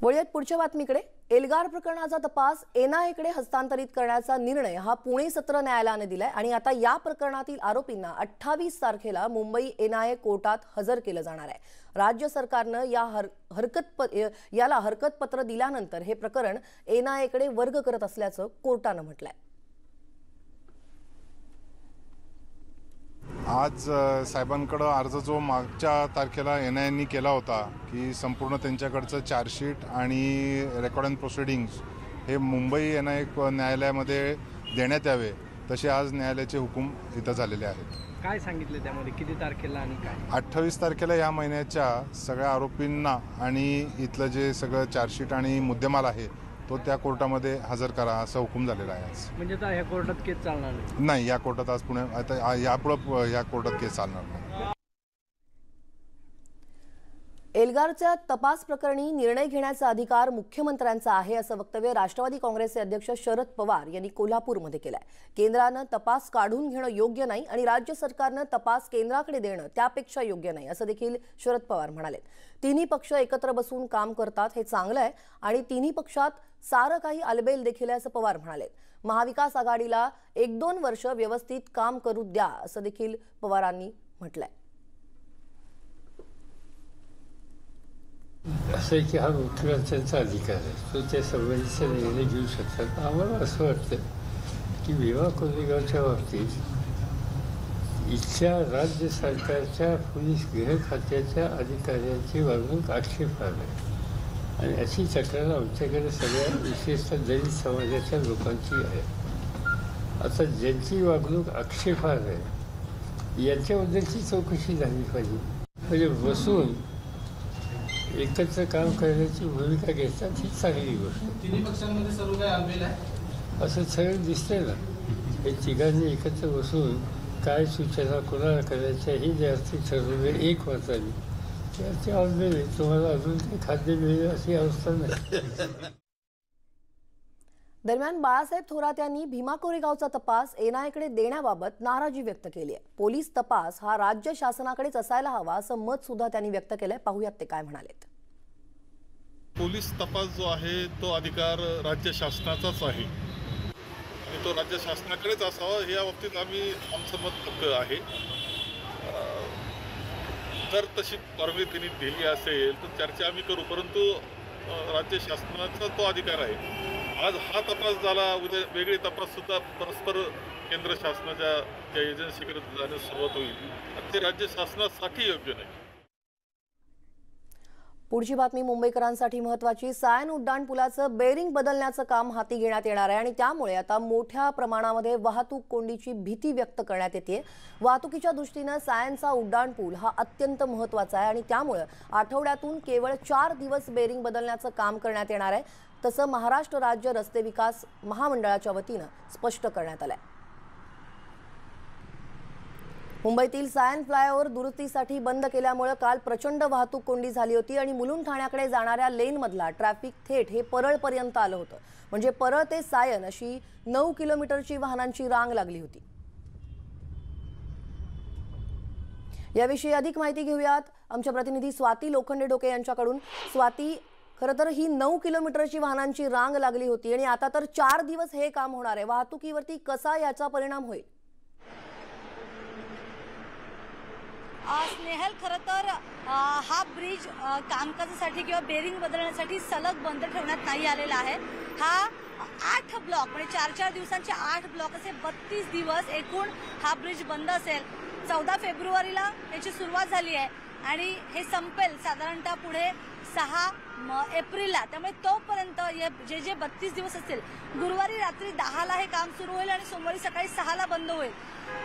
वळूयात पुढच्या बातमीकडे। एल्गार प्रकरणाचा तपास एनआयएकडे हस्तांतरित करण्याचा निर्णय हा पुणे सत्र न्यायालयाने दिलाय आणि आता या प्रकरणातील आरोपींना 28 तारखेला मुंबई एनआयए कोर्टात हजर केलं जाणार आहे। राज्य सरकारनं याला हरकतपत्र दिल्यानंतर हे प्रकरण एनआयएकडे वर्ग करत असल्याचं कोर्टानं म्हटलंय। आज साहेबांकडे अर्ज जो मागच्या तारखेला एनआयएने केला होता की संपूर्ण त्यांच्याकडचं चार्जशीट आणि रेकॉर्ड अँड प्रोसिडिंग्स हे मुंबई एनआयए न्यायालयामध्ये देण्यात यावे, तसे आज न्यायालयाचे हुकूम इथं झालेले आहेत। काय सांगितलं त्यामध्ये, किती तारखेला आणि काय? 28 तारखेला या महिन्याच्या सगळ्या आरोपींना आणि इथलं जे सगळं चार्जशीट आणि मुद्देमाल आहे तो त्या कोर्टामध्ये हजर करा असा हुकूम झालेला आहे आज। म्हणजे आता ह्या कोर्टात केस चालणार नाही, या कोर्टात आज पुणे आता यापुढे या कोर्टात केस चालणार नाही। एल्गारच्या तपास प्रकरणी निर्णय घेण्याचा अधिकार मुख्यमंत्र्यांचा आहे असं वक्तव्य राष्ट्रवादी काँग्रेसचे अध्यक्ष शरद पवार यांनी कोल्हापूरमध्ये केलंय। केंद्रानं तपास काढून घेणं योग्य नाही आणि राज्य सरकारनं तपास केंद्राकडे देणं त्यापेक्षा योग्य नाही असं देखील शरद पवार म्हणाले। तिन्ही पक्ष एकत्र बसून काम करतात हे चांगलं आहे आणि तिन्ही पक्षात सारं काही अलबेल देखील आहे असं पवार म्हणाले। महाविकास आघाडीला 1-2 वर्ष व्यवस्थित काम करू द्या असं देखील पवारांनी म्हटलंय। असं की हा मुख्यमंत्र्यांचा अधिकार आहे, तो त्या संबंधीचा निर्णय घेऊ शकतात। आम्हाला असं वाटतं की भीमा कोरेगावच्या बाबतीत इथल्या राज्य सरकारच्या पोलीस गृह खात्याच्या अधिकाऱ्यांची वागणूक आक्षेपार्ह आहे आणि अशी तक्रार आमच्याकडे सगळ्या विशेषतः दलित समाजाच्या लोकांची आहे। आता ज्यांची वागणूक आक्षेपार्ह आहे यांच्याबद्दलची चौकशी झाली पाहिजे। म्हणजे बसून एकत्र काम करण्याची भूमिका घेतात ही चांगली गोष्ट। तिन्ही पक्षांमध्ये सर्व काही अलबेल आहे असं सगळं दिसतंय ना। हे तिघांनी एकत्र बसून काय सूचना कोणाला करायच्या ही ज्यार्थी ठरवलं एक मताने त्याचे अलबेल आहे। तुम्हाला अजून काही खाद्य मिळेल अशी अवस्था नाही। दरम्यान बाळासाहेब थोरात यांनी भीमा कोरेगावचा तपास एनआयएकडे देण्याबाबत नाराजी व्यक्त केली आहे। पोलीस तपास हा राज्य शासनाकडेच असायला हवा असं मत सुद्धा त्यांनी व्यक्त केलंय। पाहूयात ते काय म्हणालेत। पोलीस तपास जो आहे तो अधिकार राज्य शासनाचाच आहे आणि तो राज्य शासनाकडेच असावा या बाबतीत आमचं मत पक्क आहे। जर तशी परवानगी त्यांनी दिली असेल तर चर्चा आम्ही करू, परंतु राज्य शासनाचा तो अधिकार आहे। आज हा तपास झाला, उद्या वेगळे तपास सुद्धा परस्पर केंद्र शासनाच्या ज्या एजन्सीकडे जाण्यास सुरुवात होईल ते राज्य शासनासाठी योग्य नाही। पुढची बातमी मुंबईकरांसाठी महत्त्वाची। सायन उड्डाणपुलाचं बेरिंग बदलण्याचं काम हाती घेण्यात येणार आहे आणि त्यामुळे आता मोठ्या प्रमाणामध्ये वाहतूक कोंडीची भीती व्यक्त करण्यात येते। वाहतुकीच्या दृष्टीने सायनचा उड्डाणपूल हा अत्यंत महत्त्वाचा आहे आणि त्यामुळे आठवड्यातून केवळ 4 दिवस बेरिंग बदलण्याचं काम करण्यात येणार आहे, तसं महाराष्ट्र राज्य रस्ते विकास महामंडळाच्या वतीने स्पष्ट करण्यात आलंय। मुंबईतील सायन फ्लायओव्हर दुरुस्तीसाठी बंद केल्यामुळे काल प्रचंड वाहतूक कोंडी झाली होती आणि मुलुंड ठाण्याकडे जाणाऱ्या लेनमधला ट्रॅफिक थेट हे परळपर्यंत आलं होतं। म्हणजे परळ ते सायन अशी 9 किलोमीटरची वाहनांची रांग लागली होती। याविषयी अधिक माहिती घेऊयात आमच्या प्रतिनिधी स्वाती लोखंडे डोके यांच्याकडून। स्वाती, खरं तर ही 9 किलोमीटरची वाहनांची रांग लागली होती आणि आता तर 4 दिवस हे काम होणार आहे। वाहतुकीवरती कसा याचा परिणाम होईल? स्नेहल, खरं तर हा ब्रिज कामकाजासाठी किंवा बेरिंग बदलण्यासाठी सलग बंद ठेवण्यात नाही आलेला आहे। हा 8 ब्लॉक म्हणजे 4-4 दिवसांचे 8 ब्लॉक असे 32 दिवस एकूण हा ब्रिज बंद असेल। 14 फेब्रुवारीला याची सुरुवात झाली आहे आणि हे संपेल साधारणतः पुढे 6 एप्रिलला। त्यामुळे तोपर्यंत जे 32 दिवस असतील, गुरुवारी रात्री 10ला हे काम सुरू होईल आणि सोमवारी सकाळी 6ला बंद होईल।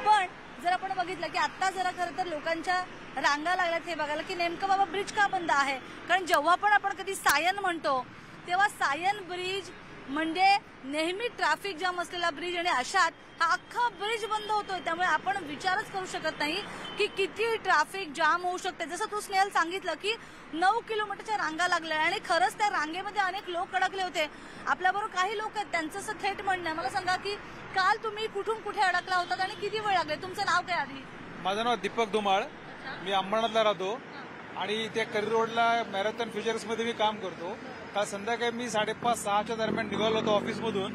पण जर आपण बघितलं की आता जरा खरं तर लोकांच्या रांगा लागल्यात हे बघायला की नेमकं बाबा ब्रिज का बंद आहे। कारण जेव्हा पण आपण कधी सायन म्हणतो तेव्हा सायन ब्रिज म्हणजे नेहमी ट्रॅफिक जाम असलेला ब्रिज आणि अशात हा अख्खा ब्रिज बंद होतोय। त्यामुळे आपण विचारच करू शकत नाही की किती ट्रॅफिक जाम होऊ शकते। जसं तू स्नेहल सांगितलं की 9 किलोमीटरच्या रांगा लागल्या आणि खरंच त्या रांगेमध्ये अनेक लोक अडकले होते। आपल्याबरोबर काही लोक आहेत, त्यांचं असं थेट म्हणणं आहे। मला सांगा की काल तुम्ही कुठून कुठे अडकला होतात आणि किती वेळ लागले? तुमचं नाव काय आधी? माझं नाव दीपक धुमाळ, मी अंबरनाथला राहतो आणि त्या करी रोडला मॅरेथॉन फ्युचर्समध्ये मी काम करतो. काल संध्याकाळी मी 5:30-6च्या दरम्यान निघालो होतो ऑफिसमधून.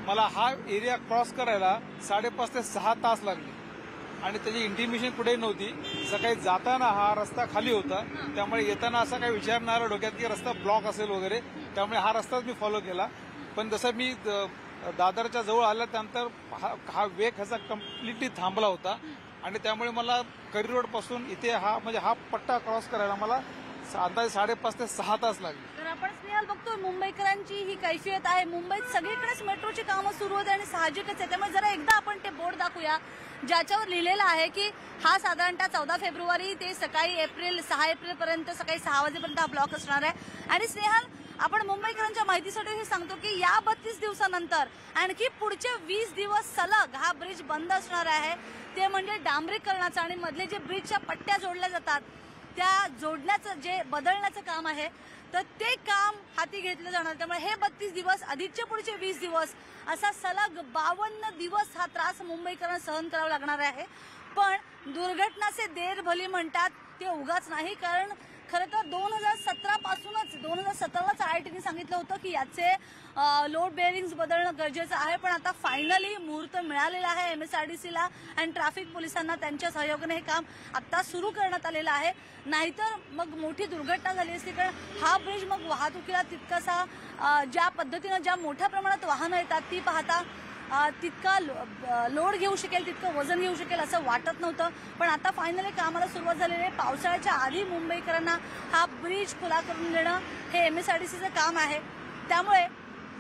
मला हा एरिया क्रॉस करायला 5.5 ते 6 तास लागले आणि त्याची इंटिमेशन कुठेही नव्हती. सकाळी जाताना हा रस्ता खाली होता, त्यामुळे येताना असा काही विचार नाही आला डोक्यात की रस्ता ब्लॉक असेल वगैरे, त्यामुळे हा रस्ताच मी फॉलो केला. पण जसं मी दादरच्या जवळ आल्यानंतर हा वेग ह्याचा कम्प्लिटली थांबला होता आणि त्यामुळे मला करी रोड पासून इथे हा पट्टा क्रॉस करायला मला अंदाजे 5.5 ते 6 तास लागले. तर आपण स्नेहल बघतोय मुंबईकरांची ही कैफियत आहे. मुंबईत सगळीकडेच मेट्रोची कामं सुरू होते आणि साहजिकच आहे. त्यामुळे जरा एकदा आपण ते बोर्ड दाखवूया ज्याच्यावर लिहिलेलं आहे की हा साधारणतः 14 फेब्रुवारी ते सकाळी 6 एप्रिलपर्यंत सकाळी 6 वाजेपर्यंत हा ब्लॉक असणार आहे. आणि स्नेहल, आपण मुंबईकरांच्या माहितीसाठी हे सांगतो की या 32 दिवसानंतर आणखी पुढचे 20 दिवस सलग हा ब्रिज बंद असणार आहे. ते म्हणजे डांबरीकरणाचं आणि मधले जे ब्रिजच्या पट्ट्या जोडल्या जातात त्या जोडण्याचं जे बदलण्याचं काम आहे तर ते काम हाती घेतलं जाणार. त्यामुळे हे 32 दिवस अधिकचे पुढचे 20 दिवस असा सलग 52 दिवस हा त्रास मुंबईकरांना सहन करावा लागणार आहे. पण दुर्घटना से देर भली म्हणतात ते उगाच नाही, कारण खरं तर 2017 पासूनच 2017लाच IRTने सांगितलं होतं की याचे लोड बेअरिंग्स बदलणं गरजेचं आहे. पण आता फायनली मुहूर्त मिळालेला आहे MSRDCला आणि ट्रॅफिक पोलिसांना त्यांच्या सहयोगाने हे काम आता सुरू करण्यात आलेलं आहे. नाहीतर मग मोठी दुर्घटना झाली असती, कारण हा ब्रिज मग वाहतुकीला तितकासा ज्या पद्धतीनं ज्या मोठ्या प्रमाणात वाहनं येतात ती पाहता तितका लोड घेऊ शकेल, तितकं वजन घेऊ शकेल असं वाटत नव्हतं. पण आता फायनली कामाला सुरुवात झालेली आहे. पावसाळ्याच्या आधी मुंबईकरांना हा ब्रिज खुला करून देणं हे MSRDCचं काम आहे. त्यामुळे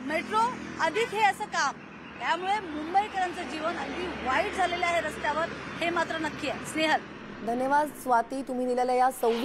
मेट्रो अधिक हे असं काम, त्यामुळे मुंबईकरांचं जीवन अगदी वाईट झालेलं आहे रस्त्यावर, हे मात्र नक्की आहे. स्नेहल, धन्यवाद स्वाती, तुम्ही दिलेल्या या 26